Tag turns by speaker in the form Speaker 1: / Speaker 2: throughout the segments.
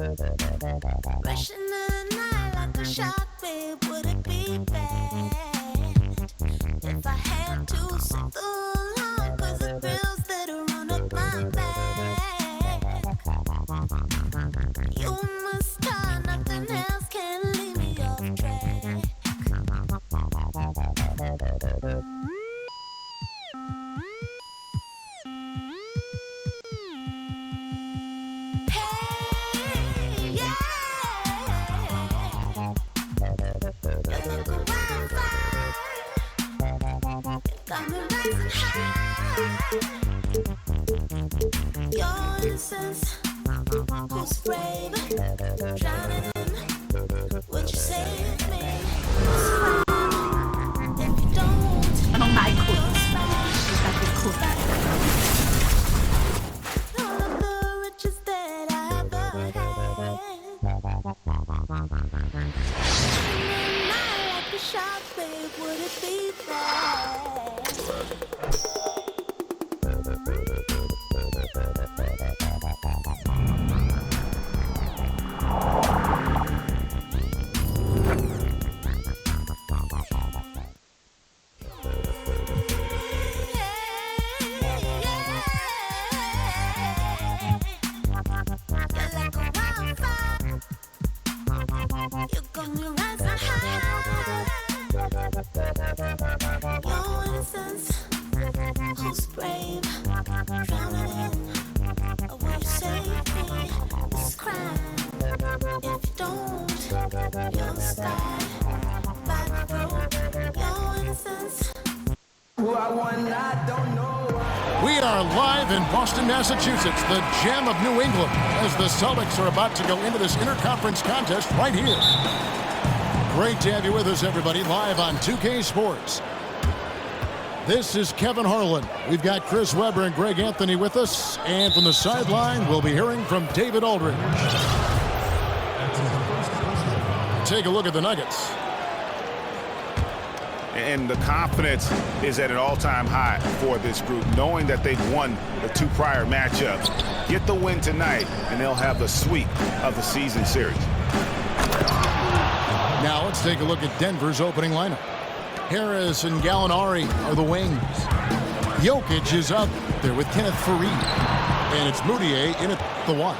Speaker 1: Rushing in the night like a shark, babe, would it be bad if I had to sit alone? Cause the thrills that run up my back, you must tie, nothing else can leave me off track. Hey, yeah, you look a wildfire, got me rising high. Your innocence, who's brave, drowning in what you save me. If you don't,
Speaker 2: น้องนายขุด
Speaker 1: you'll spare.
Speaker 2: การเป็นขุด
Speaker 1: All of the riches that I ever had. In the night like a shark, babe, would it be bad?
Speaker 3: We are live in Boston, Massachusetts, the gem of New England, as the Celtics are about to go into this interconference contest right here. Great to have you with us, everybody, live on 2K Sports. This is Kevin Harlan. We've got Chris Webber and Greg Anthony with us, and from the sideline, we'll be hearing from David Aldridge. Take a look at the Nuggets.
Speaker 4: And the confidence is at an all-time high for this group, knowing that they've won the two prior matchups. Get the win tonight, and they'll have the sweep of the season series.
Speaker 3: Now let's take a look at Denver's opening lineup. Harris and Gallinari are the wings. Jokic is up there with Kenneth Faried. And it's Moutier in at the one.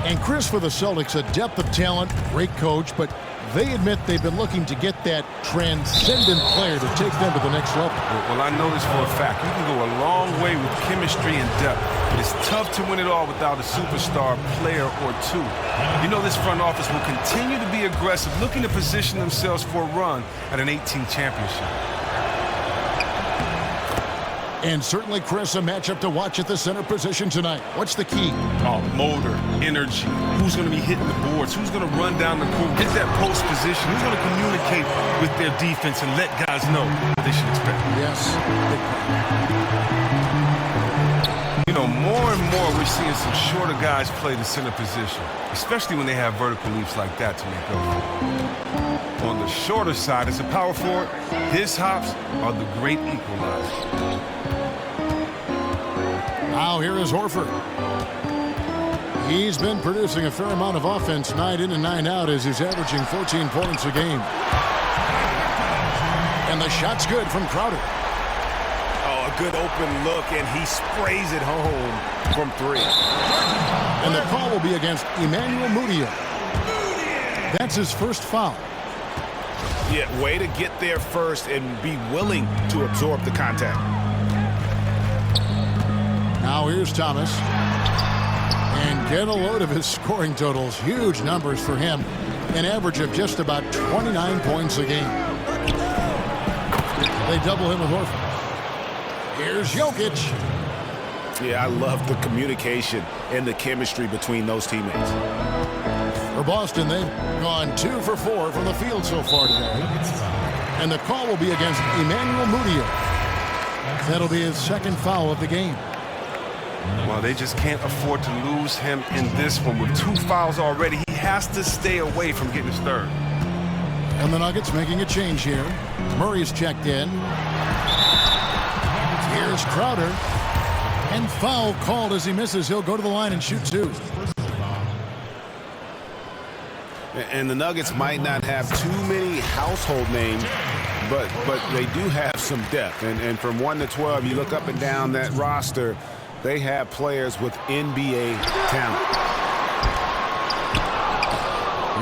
Speaker 3: And Chris, for the Celtics, a depth of talent, great coach, but they admit they've been looking to get that transcendent player to take them to the next level.
Speaker 5: Well, I know this for a fact. You can go a long way with chemistry and depth, but it's tough to win it all without a superstar player or two. You know this front office will continue to be aggressive, looking to position themselves for a run at an 18 championship.
Speaker 3: And certainly, Chris, a matchup to watch at the center position tonight. What's the key?
Speaker 5: Oh, motor, energy. Who's going to be hitting the boards? Who's going to run down the court, get that post position? Who's going to communicate with their defense and let guys know what they should expect?
Speaker 3: Yes.
Speaker 5: You know, more and more we're seeing some shorter guys play the center position, especially when they have vertical leaps like that to make up for. On the shorter side, as a power forward, his hops are the great equalizer.
Speaker 3: Now here is Horford. He's been producing a fair amount of offense night in and night out as he's averaging 14 points a game. And the shot's good from Crowder.
Speaker 4: Oh, a good open look, and he sprays it home from three.
Speaker 3: And the call will be against Emmanuel Moutier. That's his first foul.
Speaker 4: Yeah, way to get there first and be willing to absorb the contact.
Speaker 3: Now here's Thomas. And get a load of his scoring totals. Huge numbers for him. An average of just about 29 points a game. They double him with Horford. Here's Jokic.
Speaker 4: Yeah, I love the communication and the chemistry between those teammates.
Speaker 3: For Boston, they've gone 2 for 4 from the field so far today. And the call will be against Emmanuel Moutier. That'll be his second foul of the game.
Speaker 5: Well, they just can't afford to lose him in this one. With 2 fouls already, he has to stay away from getting his third.
Speaker 3: And the Nuggets making a change here. Murray's checked in. Here's Crowder. And foul called as he misses. He'll go to the line and shoot 2.
Speaker 4: And the Nuggets might not have too many household names, but they do have some depth. And from 1 to 12, you look up and down that roster, they have players with NBA talent.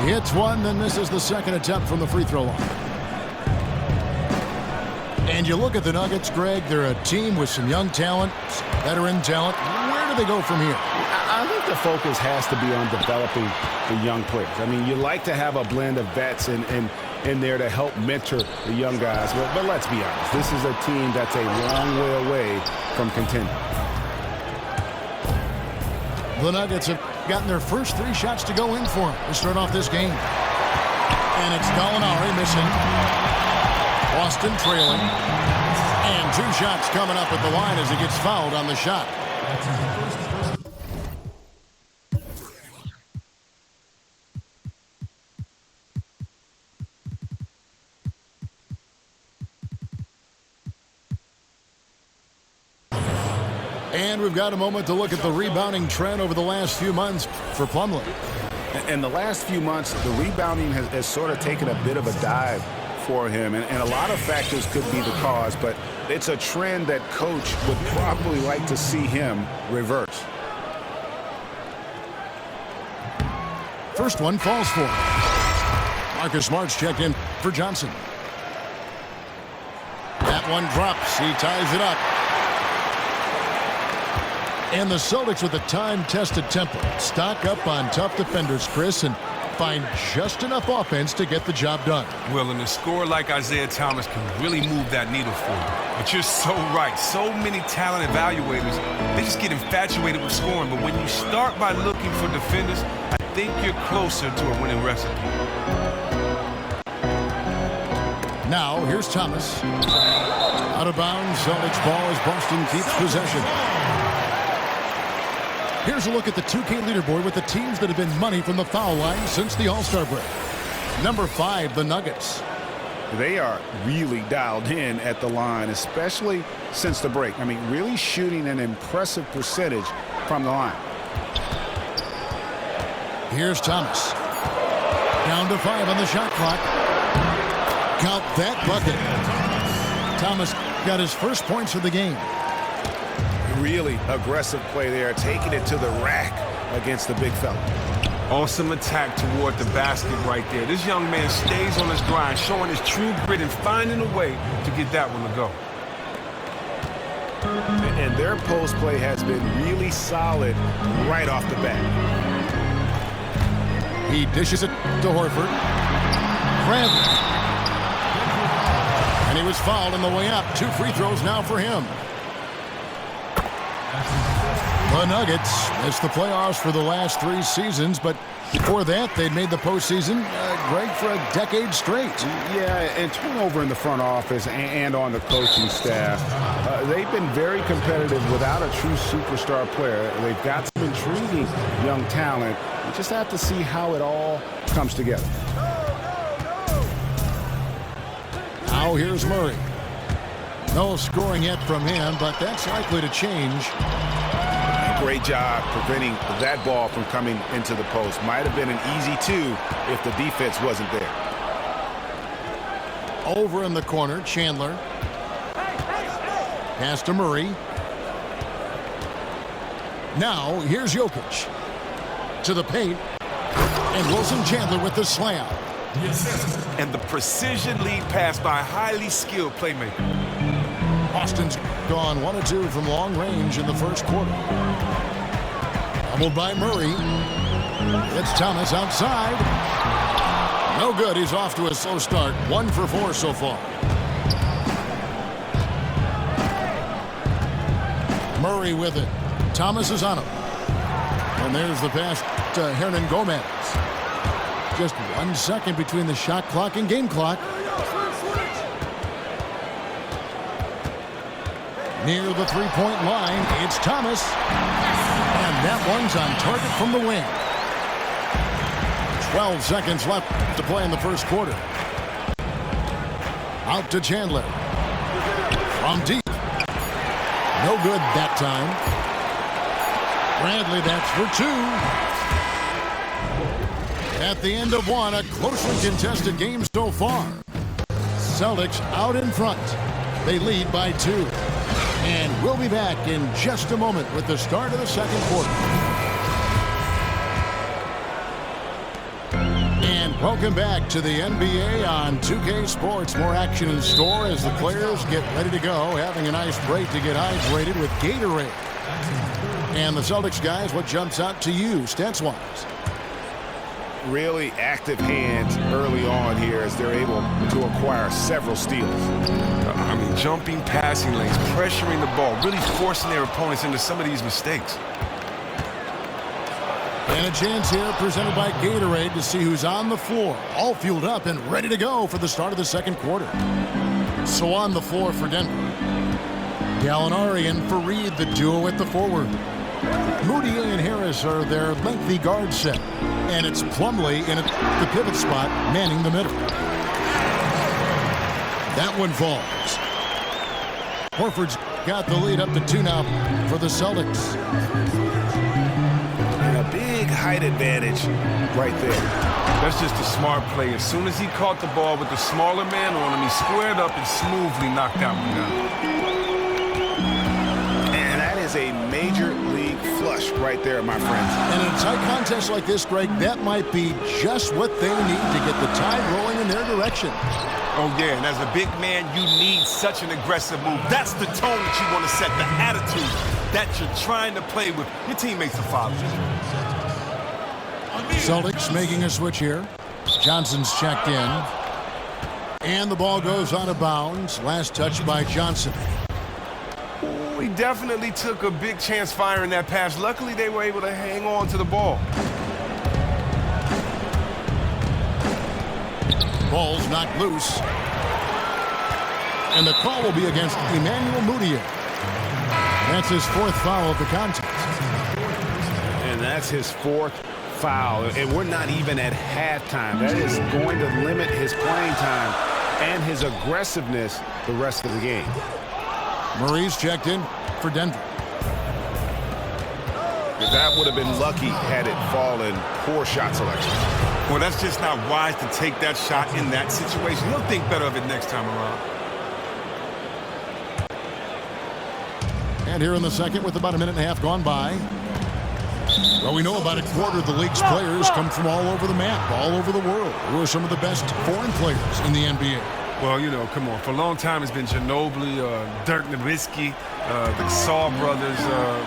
Speaker 3: He hits one, then misses the second attempt from the free throw line. And you look at the Nuggets, Greg, they're a team with some young talent, veteran talent. Where do they go from here?
Speaker 4: I think the focus has to be on developing the young players. I mean, you like to have a blend of vets in there to help mentor the young guys. But let's be honest, this is a team that's a long way away from contending.
Speaker 3: The Nuggets have gotten their first 3 shots to go in for him to start off this game. And it's Gallinari missing. Boston trailing. And 2 shots coming up at the line as he gets fouled on the shot. And we've got a moment to look at the rebounding trend over the last few months for Plumlee.
Speaker 4: In the last few months, the rebounding has sort of taken a bit of a dive for him. And a lot of factors could be the cause, but it's a trend that coach would probably like to see him reverse.
Speaker 3: First one falls for him. Marcus Smart's checked in for Johnson. That one drops. He ties it up. And the Celtics with a time-tested tempo. Stock up on tough defenders, Chris, and find just enough offense to get the job done.
Speaker 5: Well, and a scorer like Isaiah Thomas can really move that needle for you. But you're so right. So many talent evaluators, they just get infatuated with scoring. But when you start by looking for defenders, I think you're closer to a winning recipe.
Speaker 3: Now, here's Thomas. Out of bounds, Celtics ball as Boston keeps possession. Here's a look at the 2K leaderboard with the teams that have been money from the foul line since the All-Star break. Number 5, the Nuggets.
Speaker 4: They are really dialed in at the line, especially since the break. I mean, really shooting an impressive percentage from the line.
Speaker 3: Here's Thomas. Down to 5 on the shot clock. Count that bucket. Thomas got his first points of the game.
Speaker 4: Really aggressive play there, taking it to the rack against the big fella.
Speaker 5: Awesome attack toward the basket right there. This young man stays on his grind, showing his true grit and finding a way to get that one to go.
Speaker 4: And their post play has been really solid right off the bat.
Speaker 3: He dishes it to Horford. Grab. And he was fouled on the way up. 2 free throws now for him. The Nuggets missed the playoffs for the last 3 seasons, but before that, they'd made the postseason, Greg, for a decade straight.
Speaker 4: Yeah, and turnover in the front office and on the coaching staff. They've been very competitive without a true superstar player. They've got some intriguing young talent. You just have to see how it all comes together.
Speaker 3: Now here's Murray. No scoring yet from him, but that's likely to change.
Speaker 4: Great job preventing that ball from coming into the post. Might have been an easy 2 if the defense wasn't there.
Speaker 3: Over in the corner, Chandler. Pass to Murray. Now, here's Jokic. To the paint. And Wilson Chandler with the slam.
Speaker 5: And the precision lead pass by a highly skilled playmaker.
Speaker 3: Boston's gone 1 of 2 from long range in the first quarter. Doubled by Murray. It's Thomas outside. No good. He's off to a slow start. 1 for 4 so far. Murray with it. Thomas is on him. And there's the pass to Hernan Gomez. Just 1 second between the shot clock and game clock. Near the 3-point line, it's Thomas. And that one's on target from the wing. 12 seconds left to play in the first quarter. Out to Chandler. From deep. No good that time. Bradley, that's for 2. At the end of one, a closely contested game so far. Celtics out in front. They lead by 2. And we'll be back in just a moment with the start of the second quarter. And welcome back to the NBA on 2K Sports. More action in store as the players get ready to go, having a nice break to get hydrated with Gatorade. And the Celtics guys, what jumps out to you, stats-wise?
Speaker 4: Really active hands early on here as they're able to acquire several steals.
Speaker 5: I mean, jumping, passing lanes, pressuring the ball, really forcing their opponents into some of these mistakes.
Speaker 3: And a chance here presented by Gatorade to see who's on the floor, all fueled up and ready to go for the start of the second quarter. So on the floor for Denver, Gallinari and Fareed, the duo at the forward. Moutier and Harris are their lengthy guard set. And it's Plumlee in the pivot spot, manning the middle. That one falls. Horford's got the lead up to 2 now for the Celtics.
Speaker 4: And a big height advantage right there.
Speaker 5: That's just a smart play. As soon as he caught the ball with the smaller man on him, he squared up and smoothly knocked that one down.
Speaker 4: And that is a major league flush right there, my friends.
Speaker 3: And in a tight contest like this, Greg, that might be just what they need to get the tide rolling in their direction.
Speaker 5: Oh, yeah, and as a big man, you need such an aggressive move. That's the tone that you want to set, the attitude that you're trying to play with. Your teammates will follow you.
Speaker 3: Celtics making a switch here. Johnson's checked in. And the ball goes out of bounds. Last touch by Johnson.
Speaker 5: He definitely took a big chance firing that pass. Luckily, they were able to hang on to the ball.
Speaker 3: Ball's knocked loose. And the call will be against Emmanuel Moutier. That's his 4th foul of the contest.
Speaker 4: And that's his 4th foul. And we're not even at halftime. That is going to limit his playing time and his aggressiveness the rest of the game.
Speaker 3: Murray's checked in for Denver.
Speaker 4: That would have been lucky had it fallen. Poor shot selection.
Speaker 5: Well, that's just not wise to take that shot in that situation. He'll think better of it next time around.
Speaker 3: And here in the second with about a minute and a half gone by. Well, we know about a quarter of the league's players come from all over the map, all over the world. Who are some of the best foreign players in the NBA?
Speaker 5: Well, you know, come on. For a long time, it's been Ginobili, Dirk Nowitzki, the Saul brothers.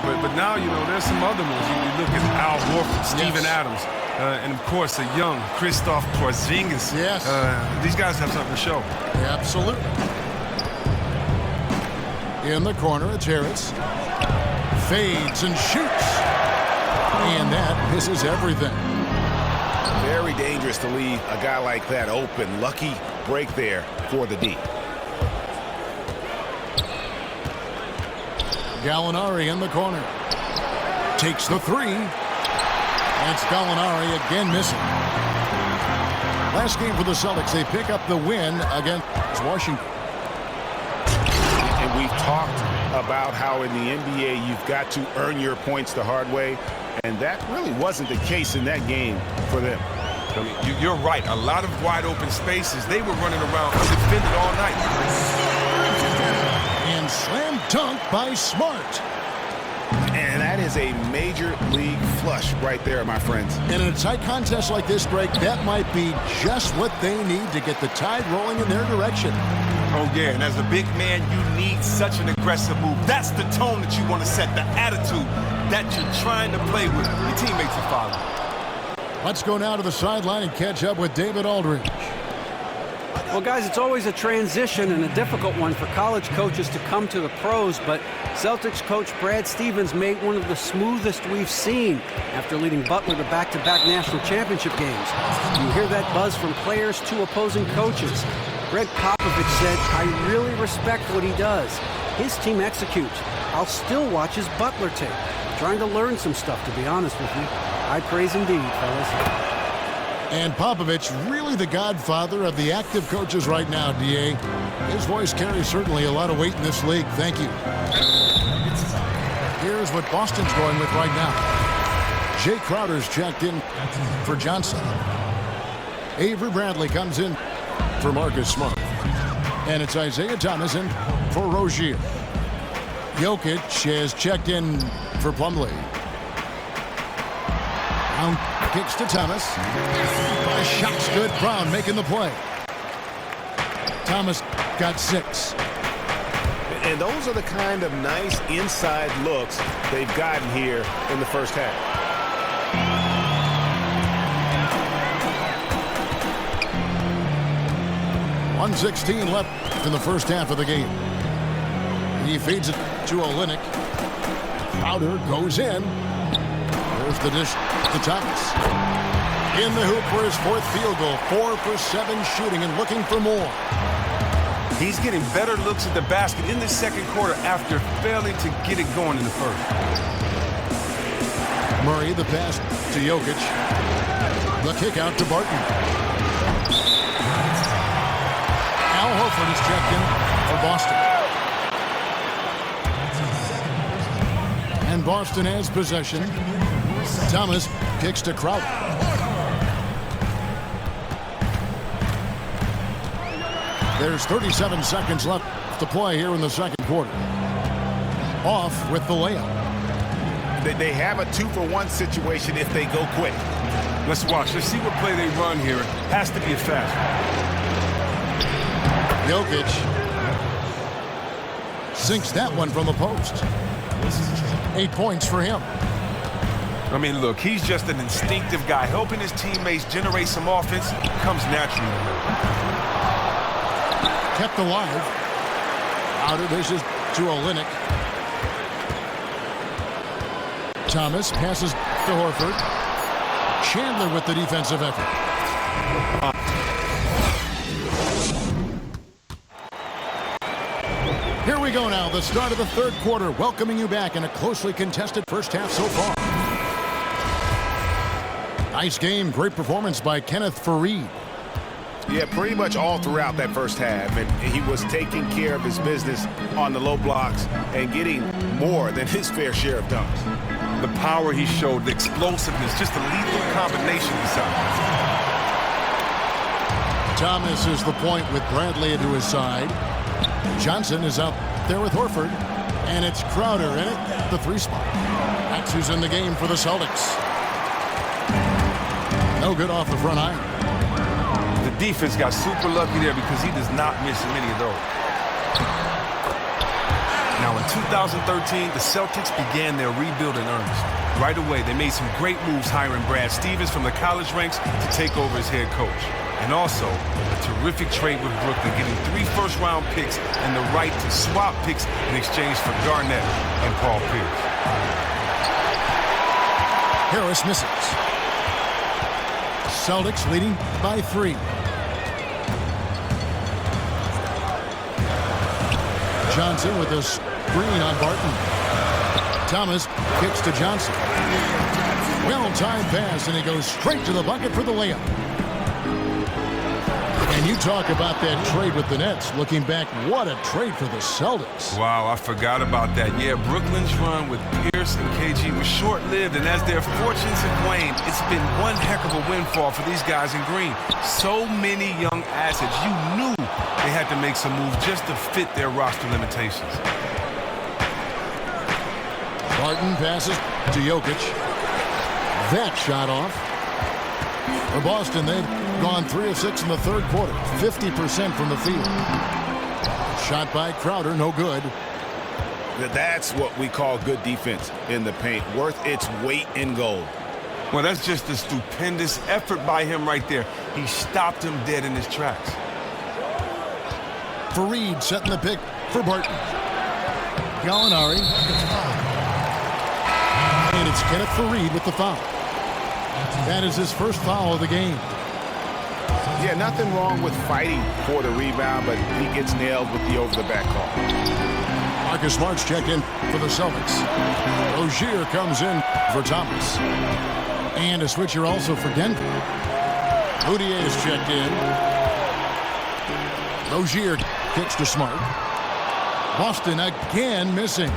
Speaker 5: But now, you know, there's some other ones. You look at Al Horford, Steven Adams, and, of course, a young Kristaps Porzingis.
Speaker 3: Yes.
Speaker 5: These guys have something to show.
Speaker 3: Absolutely. In the corner, it's Harris. Fades and shoots. And that misses everything.
Speaker 4: Very dangerous to leave a guy like that open. Lucky break there for the D.
Speaker 3: Gallinari in the corner. Takes the 3. That's Gallinari again missing. Last game for the Celtics, they pick up the win against Washington.
Speaker 4: And we've talked about how in the NBA you've got to earn your points the hard way. And that really wasn't the case in that game for them.
Speaker 5: I mean, you're right. A lot of wide open spaces. They were running around undefended all night.
Speaker 3: And slam dunk by Smart.
Speaker 4: And that is a major league flush right there, my friends.
Speaker 3: And in a tight contest like this, Greg, that might be just what they need to get the tide rolling in their direction.
Speaker 5: Oh, yeah, and as a big man, you need such an aggressive move. That's the tone that you want to set, the attitude that you're trying to play with. Your teammates will follow.
Speaker 3: Let's go now to the sideline and catch up with David Aldridge.
Speaker 2: Well, guys, it's always a transition and a difficult one for college coaches to come to the pros, but Celtics coach Brad Stevens made one of the smoothest we've seen after leading Butler to back-to-back national championship games. You hear that buzz from players to opposing coaches. Greg Popovich said, "I really respect what he does. His team executes. I'll still watch his Butler tape. Trying to learn some stuff, to be honest with you. I praise indeed, fellas."
Speaker 3: And Popovich, really the godfather of the active coaches right now, D.A. His voice carries certainly a lot of weight in this league. Thank you. Here's what Boston's going with right now. Jay Crowder's checked in for Johnson. Avery Bradley comes in for Marcus Smart. And it's Isaiah Thomas in for Rozier. Jokic has checked in for Plumlee. Brown kicks to Thomas. The shot's good. Brown making the play. Thomas got 6.
Speaker 4: And those are the kind of nice inside looks they've gotten here in the first half.
Speaker 3: .116 left in the first half of the game. He feeds it to Olynyk. Crowder goes in. There's the dish to Thomas. In the hoop for his 4th field goal. 4 for 7 shooting and looking for more.
Speaker 5: He's getting better looks at the basket in the second quarter after failing to get it going in the first.
Speaker 3: Murray, the pass to Jokic. The kick out to Barton. Al Horford is checked in for Boston. And Boston has possession. Thomas kicks to Crowder. There's 37 seconds left to play here in the second quarter. Off with the layup.
Speaker 4: They have a 2-for-1 situation if they go quick.
Speaker 5: Let's watch. Let's see what play they run here. It has to be a fast.
Speaker 3: Jokic sinks that one from the post. 8 points for him.
Speaker 5: I mean, look, he's just an instinctive guy. Helping his teammates generate some offense comes naturally to him.
Speaker 3: Kept alive. Crowder dishes to Olynyk. Thomas passes to Horford. Chandler with the defensive effort. Here we go now, the start of the third quarter, welcoming you back in a closely contested first half so far. Nice game, great performance by Kenneth Faried.
Speaker 4: Yeah, pretty much all throughout that first half. And he was taking care of his business on the low blocks and getting more than his fair share of dunks.
Speaker 5: The power he showed, the explosiveness, just a lethal combination besides.
Speaker 3: Thomas is the point with Bradley to his side. Johnson is out there with Horford. And it's Crowder in it, the 3 spot. That's who's in the game for the Celtics. No good off the front iron.
Speaker 5: The defense got super lucky there because he does not miss many of those. Now, in 2013, the Celtics began their rebuild in earnest. Right away, they made some great moves hiring Brad Stevens from the college ranks to take over as head coach. And also, a terrific trade with Brooklyn, getting 3 first-round picks and the right to swap picks in exchange for Garnett and Paul Pierce.
Speaker 3: Harris misses. Celtics leading by 3. Johnson with a screen on Barton. Thomas kicks to Johnson. Well-timed pass, and he goes straight to the bucket for the layup. And you talk about that trade with the Nets. Looking back, what a trade for the Celtics.
Speaker 5: Wow, I forgot about that. Yeah, Brooklyn's run with Pierce and KG was short-lived, and as their fortunes have waned, it's been one heck of a windfall for these guys in green. So many young assets. You knew they had to make some moves just to fit their roster limitations.
Speaker 3: Barton passes to Jokic. That shot off. For Boston, they've gone 3 of 6 in the third quarter. 50% from the field. Shot by Crowder, no good.
Speaker 4: That's what we call good defense in the paint. Worth its weight in gold.
Speaker 5: Well, that's just a stupendous effort by him right there. He stopped him dead in his tracks.
Speaker 3: Faried setting the pick for Barton. Gallinari. And it's Kenneth Faried with the foul. That is his first foul of the game.
Speaker 4: Yeah, nothing wrong with fighting for the rebound, but he gets nailed with the over-the-back call.
Speaker 3: Marcus Smart's checked in for the Celtics. Rozier comes in for Thomas. And a switcher also for Denver. Moutier is checked in. Rozier kicks to Smart. Boston again missing.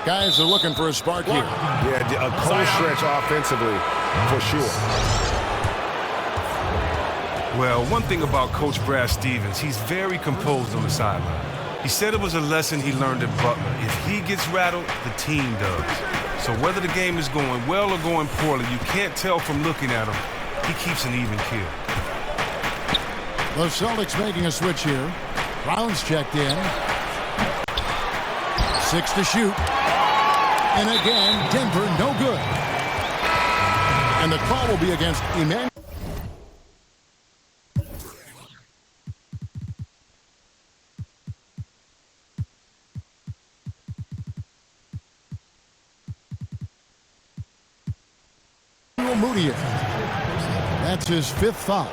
Speaker 3: Guys are looking for a spark here.
Speaker 4: Yeah, a cold stretch offensively, for sure.
Speaker 5: Well, one thing about Coach Brad Stevens, he's very composed on the sideline. He said it was a lesson he learned at Butler. If he gets rattled, the team does. So whether the game is going well or going poorly, you can't tell from looking at him. He keeps an even keel.
Speaker 3: The Celtics making a switch here. Brown's checked in. 6 to shoot. And again, Denver no good. And the call will be against Emmanuel. Moody. That's his 5th foul.